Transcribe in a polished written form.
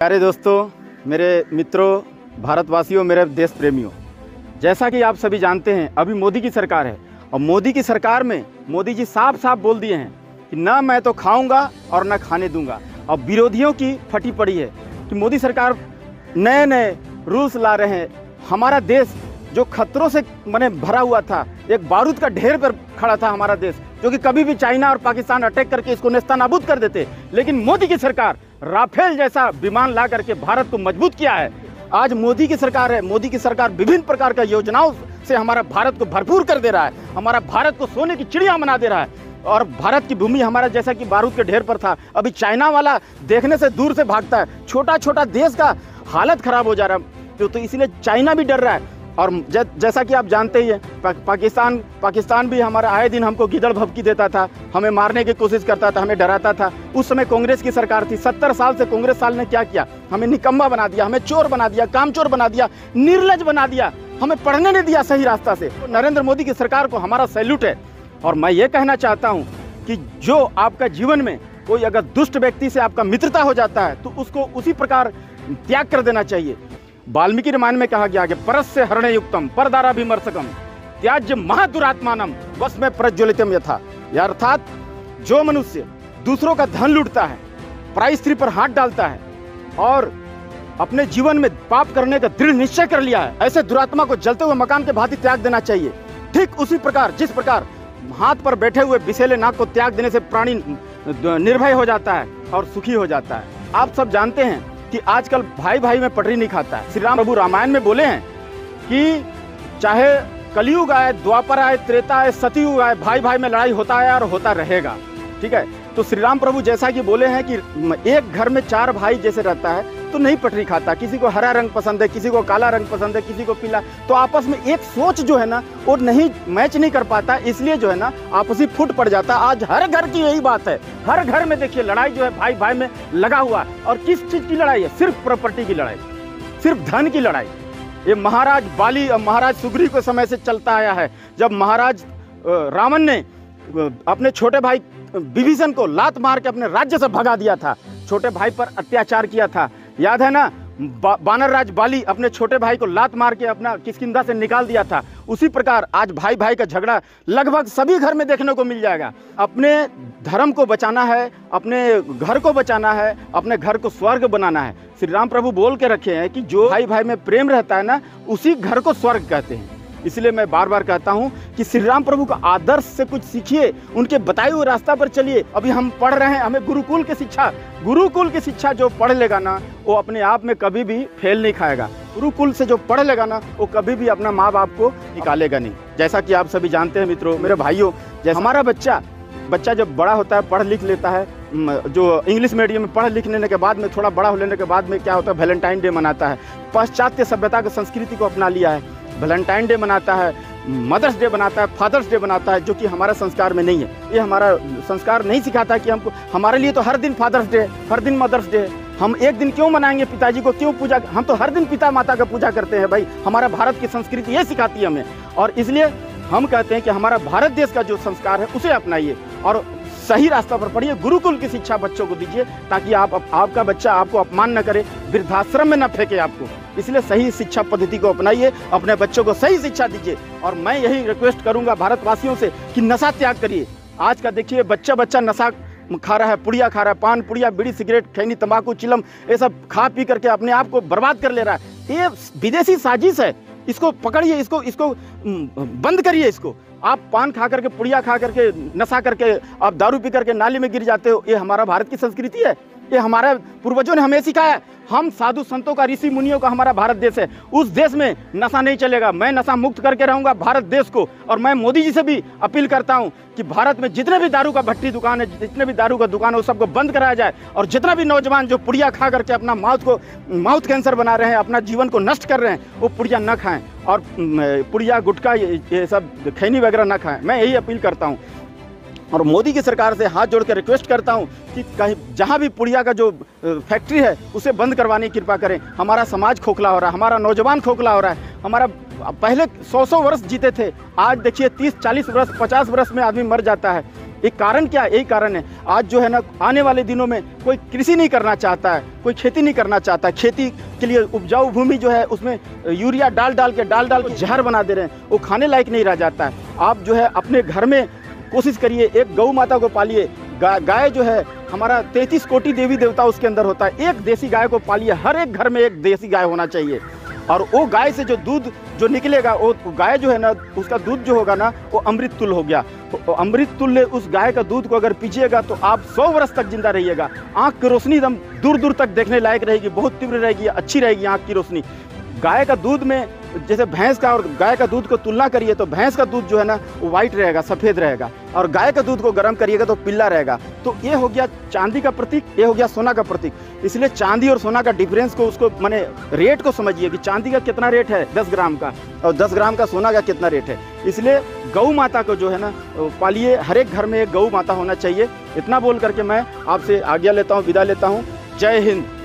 प्यारे दोस्तों, मेरे मित्रों, भारतवासियों, मेरे देश प्रेमियों, जैसा कि आप सभी जानते हैं अभी मोदी की सरकार है और मोदी की सरकार में मोदी जी साफ साफ बोल दिए हैं कि ना मैं तो खाऊंगा और ना खाने दूंगा। और विरोधियों की फटी पड़ी है कि मोदी सरकार नए नए रूल्स ला रहे हैं। हमारा देश जो खतरों से भरा हुआ था, एक बारूद का ढेर पर खड़ा था हमारा देश, जो कि कभी भी चाइना और पाकिस्तान अटैक करके इसको नेस्तनाबूद कर देते। लेकिन मोदी की सरकार राफेल जैसा विमान ला करके भारत को मजबूत किया है। आज मोदी की सरकार है। मोदी की सरकार विभिन्न प्रकार का योजनाओं से हमारा भारत को भरपूर कर दे रहा है, हमारा भारत को सोने की चिड़िया बना दे रहा है। और भारत की भूमि हमारा जैसा कि बारूद के ढेर पर था, अभी चाइना वाला देखने से दूर से भागता है। छोटा छोटा देश का हालत खराब हो जा रहा है, तो इसलिए चाइना भी डर रहा है। और जैसा कि आप जानते ही हैं पाकिस्तान भी हमारा आए दिन हमको गिदड़ भभकी देता था, हमें मारने की कोशिश करता था, हमें डराता था। उस समय कांग्रेस की सरकार थी। 70 साल से कांग्रेस साल ने क्या किया? हमें निकम्मा बना दिया, हमें चोर बना दिया, कामचोर बना दिया, निर्लज बना दिया, हमें पढ़ने नहीं दिया सही रास्ता से। तो नरेंद्र मोदी की सरकार को हमारा सैल्यूट है। और मैं ये कहना चाहता हूँ कि जो आपका जीवन में कोई अगर दुष्ट व्यक्ति से आपका मित्रता हो जाता है तो उसको उसी प्रकार त्याग कर देना चाहिए। वाल्मीकि रामायण में कहा गया कि परस्य हरणे युक्तम परदारा विमर्शकम त्याज्य महादुरात्मानम वश में प्रज्वलितम यथा। अर्थात जो मनुष्य दूसरों का धन लूटता है, पराई स्त्री पर हाथ डालता है और अपने जीवन में पाप करने का दृढ़ निश्चय कर लिया है, ऐसे दुरात्मा को जलते हुए मकान के भांति त्याग देना चाहिए। ठीक उसी प्रकार जिस प्रकार हाथ पर बैठे हुए विषैले नाग को त्याग देने से प्राणी निर्भय हो जाता है और सुखी हो जाता है। आप सब जानते हैं कि आजकल भाई भाई में पटरी नहीं खाता है। श्री राम प्रभु रामायण में बोले हैं कि चाहे कलयुग आए, द्वापर आए, त्रेता आए, सतयुग आए, भाई भाई में लड़ाई होता है और होता रहेगा। ठीक है, तो श्री राम प्रभु जैसा कि बोले हैं कि एक घर में 4 भाई जैसे रहता है तो नहीं पटरी खाता। किसी को हरा रंग पसंद है, किसी को काला रंग पसंद है, किसी को पीला। तो आपस में एक सोच जो है ना वो नहीं मैच नहीं कर पाता, इसलिए जो है ना आपसी फूट पड़ जाता। आज हर घर की यही बात है। हर घर में देखिए लड़ाई जो है भाई भाई में लगा हुआ। और किस चीज की लड़ाई है? सिर्फ प्रॉपर्टी की लड़ाई, सिर्फ धन की लड़ाई। ये महाराज बाली और महाराज सुग्रीव के समय से चलता आया है। जब महाराज रावण ने अपने छोटे भाई विभीषण को लात मार के अपने राज्य से भगा दिया था, छोटे भाई पर अत्याचार किया था, याद है ना? बानर राज बाली अपने छोटे भाई को लात मार के अपना किष्किंधा से निकाल दिया था। उसी प्रकार आज भाई भाई का झगड़ा लगभग सभी घर में देखने को मिल जाएगा। अपने धर्म को बचाना है, अपने घर को बचाना है, अपने घर को स्वर्ग बनाना है। श्री राम प्रभु बोल के रखे हैं कि जो भाई भाई में प्रेम रहता है ना, उसी घर को स्वर्ग कहते हैं। इसलिए मैं बार बार कहता हूं कि श्री राम प्रभु का आदर्श से कुछ सीखिए, उनके बताए हुए रास्ता पर चलिए। अभी हम पढ़ रहे हैं, हमें गुरुकुल की शिक्षा जो पढ़ लेगा ना वो अपने आप में कभी भी फेल नहीं खाएगा। गुरुकुल से जो पढ़ लेगा ना वो कभी भी अपना माँ बाप को निकालेगा नहीं। जैसा कि आप सभी जानते हैं मित्रों, मेरे भाइयों, जैसे हमारा बच्चा जब बड़ा होता है, पढ़ लिख लेता है, जो इंग्लिश मीडियम में पढ़ लिख लेने के बाद में थोड़ा बड़ा हो लेने के बाद में क्या होता है, वैलेंटाइन डे मनाता है। पाश्चात्य सभ्यता की संस्कृति को अपना लिया है, वैलेंटाइन डे मनाता है, मदर्स डे बनाता है, फादर्स डे बनाता है, जो कि हमारा संस्कार में नहीं है। ये हमारा संस्कार नहीं सिखाता कि हमको, हमारे लिए तो हर दिन फादर्स डे, हर दिन मदर्स डे। हम एक दिन क्यों मनाएंगे? पिताजी को क्यों पूजा? हम तो हर दिन पिता माता का पूजा करते हैं भाई। हमारा भारत की संस्कृति ये सिखाती है हमें। और इसलिए हम कहते हैं कि हमारा भारत देश का जो संस्कार है उसे अपनाइए और सही रास्ता पर पढ़िए। गुरुकुल की शिक्षा बच्चों को दीजिए ताकि आपका बच्चा आपको अपमान न करे, वृद्धाश्रम में न फेंके आपको। इसलिए सही शिक्षा पद्धति को अपनाइए, अपने बच्चों को सही शिक्षा दीजिए। और मैं यही रिक्वेस्ट करूंगा भारतवासियों से कि नशा त्याग करिए। आज का देखिए बच्चा नशा खा रहा है, पुड़िया खा रहा है, पान पुड़िया, बीड़ी, सिगरेट, खैनी, तंबाकू, चिलम, ये सब खा पी करके अपने आप को बर्बाद कर ले रहा है। ये विदेशी साजिश है, इसको पकड़िए, इसको बंद करिए। इसको आप पान खा करके, पुड़िया खा करके, नशा करके आप दारू पी करके नाली में गिर जाते हो। ये हमारा भारत की संस्कृति है, ये हमारे पूर्वजों ने हमें सिखाया है। हम साधु संतों का, ऋषि मुनियों का हमारा भारत देश है। उस देश में नशा नहीं चलेगा। मैं नशा मुक्त करके रहूंगा भारत देश को। और मैं मोदी जी से भी अपील करता हूं कि भारत में जितने भी दारू का भट्टी दुकान है, जितने भी दारू का दुकान है, वो सबको बंद कराया जाए। और जितना भी नौजवान जो पुड़िया खा करके अपना माउथ कैंसर बना रहे हैं, अपना जीवन को नष्ट कर रहे हैं, वो पुड़िया न खाएं और पुड़िया, गुटखा, ये सब खैनी वगैरह न खाएं। मैं यही अपील करता हूँ। और मोदी की सरकार से हाथ जोड़ कर रिक्वेस्ट करता हूं कि कहीं जहां भी पुड़िया का जो फैक्ट्री है उसे बंद करवाने की कृपा करें। हमारा समाज खोखला हो रहा है, हमारा नौजवान खोखला हो रहा है। हमारा पहले 100 वर्ष जीते थे, आज देखिए 30, 40 वर्ष, 50 वर्ष में आदमी मर जाता है। एक कारण क्या है? यही कारण है आज जो है ना, आने वाले दिनों में कोई कृषि नहीं करना चाहता है, कोई खेती नहीं करना चाहता है। खेती के लिए उपजाऊ भूमि जो है उसमें यूरिया डाल डाल के जहर बना दे रहे हैं, वो खाने लायक नहीं रह जाता है। आप जो है अपने घर में कोशिश करिए, एक गौ माता को पालिए। गाय जो है हमारा 33 कोटि देवी देवता उसके अंदर होता है, एक देसी गाय को पालिए। हर एक घर में एक देसी गाय होना चाहिए, और वो गाय से जो दूध जो निकलेगा, वो गाय जो है ना, उसका दूध जो होगा ना, वो अमृत तुल्य हो गया। तो अमृत तुल्य उस गाय का दूध को अगर पीजिएगा तो आप 100 वर्ष तक जिंदा रहिएगा। आँख की रोशनी एकदम दूर दूर तक देखने लायक रहेगी, बहुत तीव्र रहेगी, अच्छी रहेगी आँख की रोशनी। गाय का दूध में जैसे भैंस का और गाय का दूध को तुलना करिए तो भैंस का दूध जो है ना वो वाइट रहेगा, सफ़ेद रहेगा, और गाय का दूध को गर्म करिएगा तो पीला रहेगा। तो ये हो गया चांदी का प्रतीक, ये हो गया सोना का प्रतीक। इसलिए चांदी और सोना का डिफरेंस को, उसको माने रेट को समझिए कि चांदी का कितना रेट है 10 ग्राम का, और 10 ग्राम का सोना का कितना रेट है। इसलिए गौ माता को जो है ना पालिए, हर एक घर में एक गौ माता होना चाहिए। इतना बोल करके मैं आपसे आज्ञा लेता हूँ, विदा लेता हूँ। जय हिंद।